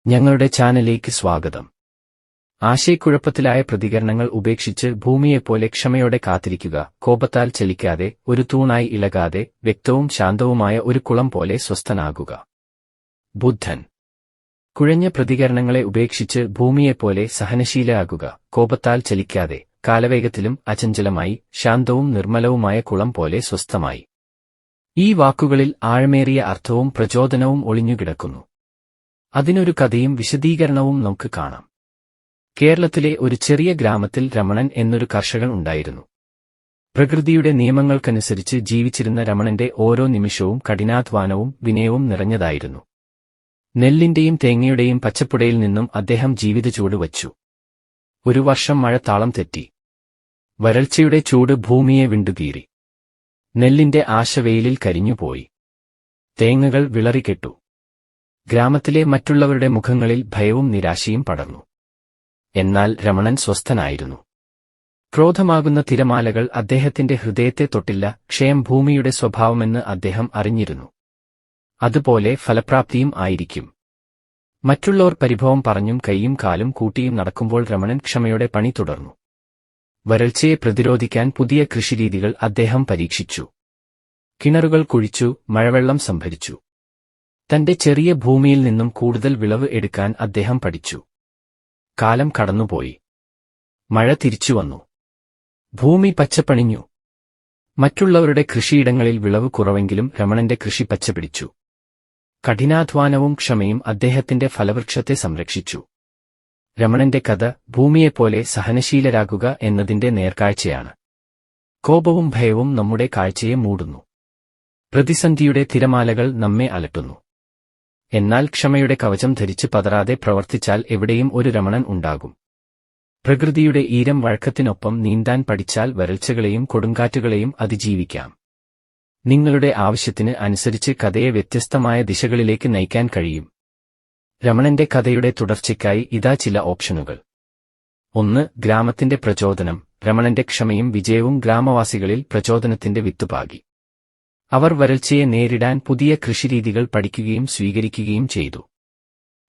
ഞങ്ങളുടെ ചാനലിലേക്ക് സ്വാഗതം. ആശയക്കുഴപ്പത്തിലായ പ്രതികരണങ്ങൾ ഉപേക്ഷിച്ച് ഭൂമിയെപ്പോലെ ക്ഷമയോടെ കാത്തിരിക്കുക. കോപത്താൽ ചലിക്കാതെ, ഒരു തൂണായി ഇളകാതെ, വ്യക്തവും ശാന്തവുമായ ഒരു കുളം പോലെ സ്വസ്ഥനാകുക. ബുദ്ധൻ. കുഴഞ്ഞ പ്രതികരണങ്ങളെ ഉപേക്ഷിച്ച് ഭൂമിയെപ്പോലെ സഹനശീലയാകുക. കോപത്താൽ ചലിക്കാതെ, കാലവേഗത്തിലും അചഞ്ചലമായി, ശാന്തവും നിർമ്മലവുമായ കുളം പോലെ സ്വസ്ഥമായി. ഈ വാക്കുകളിൽ ആഴമേറിയ അർത്ഥവും പ്രചോദനവും ഒളിഞ്ഞുകിടക്കുന്നു. അതിനൊരു കഥയും വിശദീകരണവും നമുക്ക് കാണാം. കേരളത്തിലെ ഒരു ചെറിയ ഗ്രാമത്തിൽ രമണൻ എന്നൊരു കർഷകൻ ഉണ്ടായിരുന്നു. പ്രകൃതിയുടെ നിയമങ്ങൾക്കനുസരിച്ച് ജീവിച്ചിരുന്ന രമണന്റെ ഓരോ നിമിഷവും കഠിനാധ്വാനവും വിനയവും നിറഞ്ഞതായിരുന്നു. നെല്ലിന്റെയും തേങ്ങയുടെയും പച്ചപ്പുടയിൽ നിന്നും അദ്ദേഹം ജീവിതചൂട് വച്ചു. ഒരു വർഷം മഴ താളം തെറ്റി. വരൾച്ചയുടെ ചൂട് ഭൂമിയെ വിണ്ടുകീറി. നെല്ലിന്റെ ആശ വെയിലിൽ കരിഞ്ഞുപോയി. തേങ്ങകൾ വിളറിക്കെട്ടു. ഗ്രാമത്തിലെ മറ്റുള്ളവരുടെ മുഖങ്ങളിൽ ഭയവും നിരാശയും പടർന്നു. എന്നാൽ രമണൻ സ്വസ്ഥനായിരുന്നു. ക്രോധമാകുന്ന തിരമാലകൾ അദ്ദേഹത്തിന്റെ ഹൃദയത്തെ തൊട്ടില്ല. ക്ഷയം ഭൂമിയുടെ സ്വഭാവമെന്ന് അദ്ദേഹം അറിഞ്ഞിരുന്നു. അതുപോലെ ഫലപ്രാപ്തിയും ആയിരിക്കും. മറ്റുള്ളവർ പരിഭവം പറഞ്ഞും കൈയും കാലും കൂട്ടിയും നടക്കുമ്പോൾ രമണൻ ക്ഷമയോടെ പണി തുടർന്നു. വരൾച്ചയെ പ്രതിരോധിക്കാൻ പുതിയ കൃഷിരീതികൾ അദ്ദേഹം പരീക്ഷിച്ചു. കിണറുകൾ കുഴിച്ചു, മഴവെള്ളം സംഭരിച്ചു. തന്റെ ചെറിയ ഭൂമിയിൽ നിന്നും കൂടുതൽ വിളവ് എടുക്കാൻ അദ്ദേഹം പഠിച്ചു. കാലം കടന്നുപോയി. മഴ തിരിച്ചുവന്നു. ഭൂമി പച്ചപ്പണിഞ്ഞു. മറ്റുള്ളവരുടെ കൃഷിയിടങ്ങളിൽ വിളവ് കുറവെങ്കിലും രമണന്റെ കൃഷി പച്ചപിടിച്ചു. കഠിനാധ്വാനവും ക്ഷമയും അദ്ദേഹത്തിന്റെ ഫലവൃക്ഷത്തെ സംരക്ഷിച്ചു. രമണന്റെ കഥ ഭൂമിയെപ്പോലെ സഹനശീലരാകുക എന്നതിന്റെ നേർക്കാഴ്ചയാണ്. കോപവും ഭയവും നമ്മുടെ കാഴ്ചയെ മൂടുന്നു. പ്രതിസന്ധിയുടെ തിരമാലകൾ നമ്മെ അലട്ടുന്നു. എന്നാൽ ക്ഷമയുടെ കവചം ധരിച്ച് പതറാതെ പ്രവർത്തിച്ചാൽ എവിടെയും ഒരു രമണൻ ഉണ്ടാകും. പ്രകൃതിയുടെ ഈരം വഴക്കത്തിനൊപ്പം നീന്താൻ പഠിച്ചാൽ വരൾച്ചകളെയും കൊടുങ്കാറ്റുകളെയും അതിജീവിക്കാം. നിങ്ങളുടെ ആവശ്യത്തിന് അനുസരിച്ച് കഥയെ വ്യത്യസ്തമായ ദിശകളിലേക്ക് നയിക്കാൻ കഴിയും. രമണന്റെ കഥയുടെ തുടർച്ചയ്ക്കായി ഇതാ ചില ഓപ്ഷനുകൾ. 1. ഗ്രാമത്തിന്റെ പ്രചോദനം. രമണന്റെ ക്ഷമയും വിജയവും ഗ്രാമവാസികളിൽ പ്രചോദനത്തിന്റെ വിത്തുപാകി. അവർ വരൾച്ചയെ നേരിടാൻ പുതിയ കൃഷിരീതികൾ പഠിക്കുകയും സ്വീകരിക്കുകയും ചെയ്തു.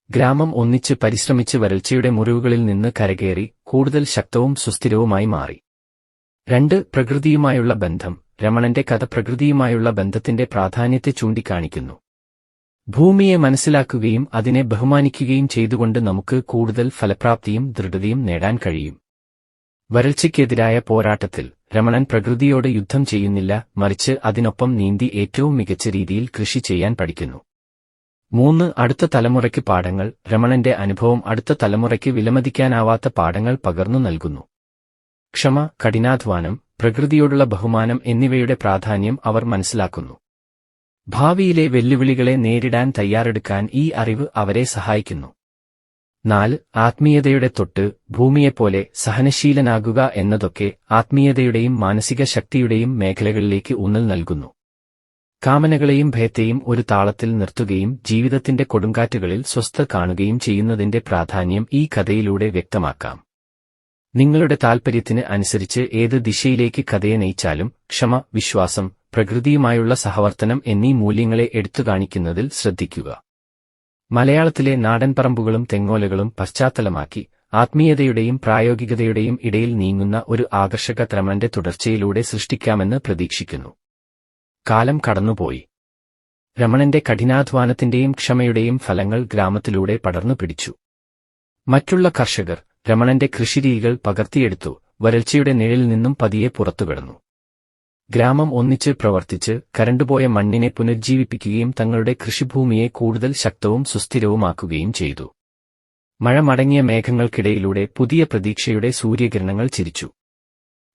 ഗ്രാമം ഒന്നിച്ച് പരിശ്രമിച്ച് വരൾച്ചയുടെ മുറിവുകളിൽ നിന്ന് കരകയറി കൂടുതൽ ശക്തവും സുസ്ഥിരവുമായി മാറി. 2. പ്രകൃതിയുമായുള്ള ബന്ധം. രമണന്റെ കഥ പ്രകൃതിയുമായുള്ള ബന്ധത്തിന്റെ പ്രാധാന്യത്തെ ചൂണ്ടിക്കാണിക്കുന്നു. ഭൂമിയെ മനസ്സിലാക്കുകയും അതിനെ ബഹുമാനിക്കുകയും ചെയ്തുകൊണ്ട് നമുക്ക് കൂടുതൽ ഫലപ്രാപ്തിയും ദൃഢതയും നേടാൻ കഴിയും. വരൾച്ചയ്ക്കെതിരായ പോരാട്ടത്തിൽ രമണൻ പ്രകൃതിയോട് യുദ്ധം ചെയ്യുന്നില്ല, മറിച്ച് അതിനൊപ്പം നീന്തി ഏറ്റവും മികച്ച രീതിയിൽ കൃഷി ചെയ്യാൻ പഠിക്കുന്നു. 3. അടുത്ത തലമുറയ്ക്ക് പാഠങ്ങൾ. രമണന്റെ അനുഭവം അടുത്ത തലമുറയ്ക്ക് വിലമതിക്കാനാവാത്ത പാഠങ്ങൾ പകർന്നു നൽകുന്നു. ക്ഷമ, കഠിനാധ്വാനം, പ്രകൃതിയോടുള്ള ബഹുമാനം എന്നിവയുടെ പ്രാധാന്യം അവർ മനസ്സിലാക്കുന്നു. ഭാവിയിലെ വെല്ലുവിളികളെ നേരിടാൻ തയ്യാറെടുക്കാൻ ഈ അറിവ് അവരെ സഹായിക്കുന്നു. 4. ആത്മീയതയുടെ തൊട്ട്. ഭൂമിയെപ്പോലെ സഹനശീലനാകുക എന്നതൊക്കെ ആത്മീയതയുടെയും മാനസിക ശക്തിയുടെയും മേഖലകളിലേക്ക് ഊന്നൽ നൽകുന്നു. കാമനകളെയും ഭയത്തെയും ഒരു താളത്തിൽ നിർത്തുകയും ജീവിതത്തിന്റെ കൊടുങ്കാറ്റുകളിൽ സ്വസ്ഥത കാണുകയും ചെയ്യുന്നതിന്റെ പ്രാധാന്യം ഈ കഥയിലൂടെ വ്യക്തമാക്കാം. നിങ്ങളുടെ താൽപര്യത്തിന് അനുസരിച്ച് ഏത് ദിശയിലേക്ക് കഥയെ നയിച്ചാലും ക്ഷമ, വിശ്വാസം, പ്രകൃതിയുമായുള്ള സഹവർത്തനം എന്നീ മൂല്യങ്ങളെ എടുത്തുകാണിക്കുന്നതിൽ ശ്രദ്ധിക്കുക. മലയാളത്തിലെ നാടൻപറമ്പുകളും തെങ്ങോലകളും പശ്ചാത്തലമാക്കി ആത്മീയതയുടെയും പ്രായോഗികതയുടെയും ഇടയിൽ നീങ്ങുന്ന ഒരു ആകർഷക രമണന്റെ തുടർച്ചയിലൂടെ സൃഷ്ടിക്കാമെന്ന് പ്രതീക്ഷിക്കുന്നു. കാലം കടന്നുപോയി. രമണന്റെ കഠിനാധ്വാനത്തിന്റെയും ക്ഷമയുടെയും ഫലങ്ങൾ ഗ്രാമത്തിലൂടെ പടർന്നു പിടിച്ചു. മറ്റുള്ള കർഷകർ രമണന്റെ കൃഷിരീതികൾ പകർത്തിയെടുത്തു. വരൾച്ചയുടെ നിഴലിൽ നിന്നും പതിയെ പുറത്തുകടന്നു. ഗ്രാമം ഒന്നിച്ച് പ്രവർത്തിച്ച് കരണ്ടുപോയ മണ്ണിനെ പുനരുജ്ജീവിപ്പിക്കുകയും തങ്ങളുടെ കൃഷിഭൂമിയെ കൂടുതൽ ശക്തവും സുസ്ഥിരവുമാക്കുകയും ചെയ്തു. മഴ മടങ്ങിയ മേഘങ്ങൾക്കിടയിലൂടെ പുതിയ പ്രതീക്ഷയുടെ സൂര്യകിരണങ്ങൾ ചിരിച്ചു.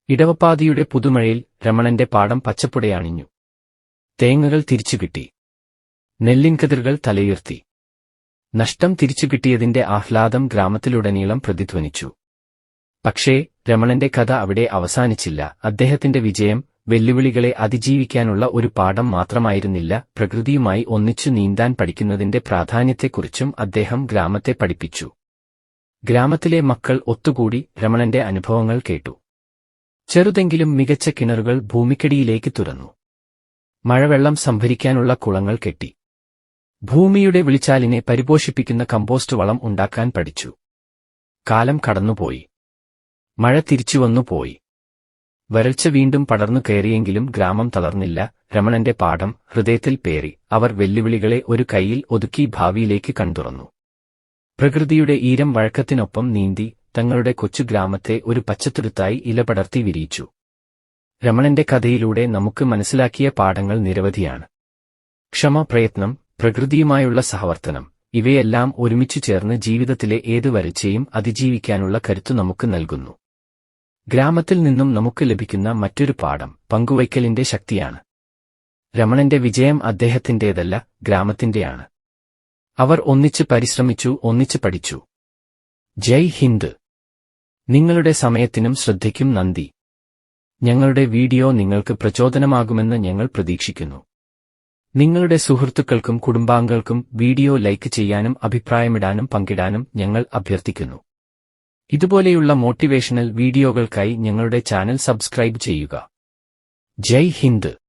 ഇടവപ്പാതിയുടെ പുതുമഴയിൽ രമണന്റെ പാടം പച്ചപ്പുടയണിഞ്ഞു. തേങ്ങകൾ തിരിച്ചുകിട്ടി. നെല്ലിൻകതിറുകൾ തലയുയർത്തി. നഷ്ടം തിരിച്ചുകിട്ടിയതിന്റെ ആഹ്ലാദം ഗ്രാമത്തിലുടനീളം പ്രതിധ്വനിച്ചു. പക്ഷേ രമണന്റെ കഥ അവിടെ അവസാനിച്ചില്ല. അദ്ദേഹത്തിന്റെ വിജയം വെല്ലുവിളികളെ അതിജീവിക്കാനുള്ള ഒരു പാഠം മാത്രമായിരുന്നില്ല, പ്രകൃതിയുമായി ഒന്നിച്ചു നീന്താൻ പഠിക്കുന്നതിന്റെ പ്രാധാന്യത്തെക്കുറിച്ചും അദ്ദേഹം ഗ്രാമത്തെ പഠിപ്പിച്ചു. ഗ്രാമത്തിലെ മക്കൾ ഒത്തുകൂടി രമണന്റെ അനുഭവങ്ങൾ കേട്ടു. ചെറുതെങ്കിലും മികച്ച കിണറുകൾ ഭൂമിക്കടിയിലേക്ക് തുറന്നു. മഴവെള്ളം സംഭരിക്കാനുള്ള കുളങ്ങൾ കെട്ടി. ഭൂമിയുടെ വിളിച്ചാലിനെ പരിപോഷിപ്പിക്കുന്ന കമ്പോസ്റ്റ് വളം ഉണ്ടാക്കാൻ പഠിച്ചു. കാലം കടന്നുപോയി. മഴ തിരിച്ചുവന്നു പോയി. വരൾച്ച വീണ്ടും പടർന്നു കയറിയെങ്കിലും ഗ്രാമം തളർന്നില്ല. രമണന്റെ പാഠം ഹൃദയത്തിൽ പേറി. അവർ വെല്ലുവിളികളെ ഒരു കൈയിൽ ഒതുക്കി ഭാവിയിലേക്ക് കൺതുറന്നു. പ്രകൃതിയുടെ ഈരം വഴക്കത്തിനൊപ്പം നീന്തി തങ്ങളുടെ കൊച്ചു ഗ്രാമത്തെ ഒരു പച്ചത്തുരുത്തായി ഇലപടർത്തി വിരിയിച്ചു. രമണന്റെ കഥയിലൂടെ നമുക്ക് മനസ്സിലാക്കിയ പാഠങ്ങൾ നിരവധിയാണ്. ക്ഷമ, പ്രയത്നം, പ്രകൃതിയുമായുള്ള സഹവർത്തനം ഇവയെല്ലാം ഒരുമിച്ചു ചേർന്ന് ജീവിതത്തിലെ ഏത് വരൾച്ചയും അതിജീവിക്കാനുള്ള കരുത്തു നമുക്ക് നൽകുന്നു. ഗ്രാമത്തിൽ നിന്നും നമുക്ക് ലഭിക്കുന്ന മറ്റൊരു പാഠം പങ്കുവയ്ക്കലിന്റെ ശക്തിയാണ്. രമണന്റെ വിജയം അദ്ദേഹത്തിന്റേതല്ല, ഗ്രാമത്തിന്റെയാണ്. അവർ ഒന്നിച്ച് പരിശ്രമിച്ചു, ഒന്നിച്ച് പഠിച്ചു. ജയ് ഹിന്ദ്. നിങ്ങളുടെ സമയത്തിനും ശ്രദ്ധയ്ക്കും നന്ദി. ഞങ്ങളുടെ വീഡിയോ നിങ്ങൾക്ക് പ്രചോദനമാകുമെന്ന് ഞങ്ങൾ പ്രതീക്ഷിക്കുന്നു. നിങ്ങളുടെ സുഹൃത്തുക്കൾക്കും കുടുംബാംഗങ്ങൾക്കും വീഡിയോ ലൈക്ക് ചെയ്യാനും അഭിപ്രായമിടാനും പങ്കിടാനും ഞങ്ങൾ അഭ്യർത്ഥിക്കുന്നു. ഇതുപോലെയുള്ള മോട്ടിവേഷണൽ വീഡിയോകൾക്കായി ഞങ്ങളുടെ ചാനൽ സബ്സ്ക്രൈബ് ചെയ്യുക. ജയ് ഹിന്ദ്.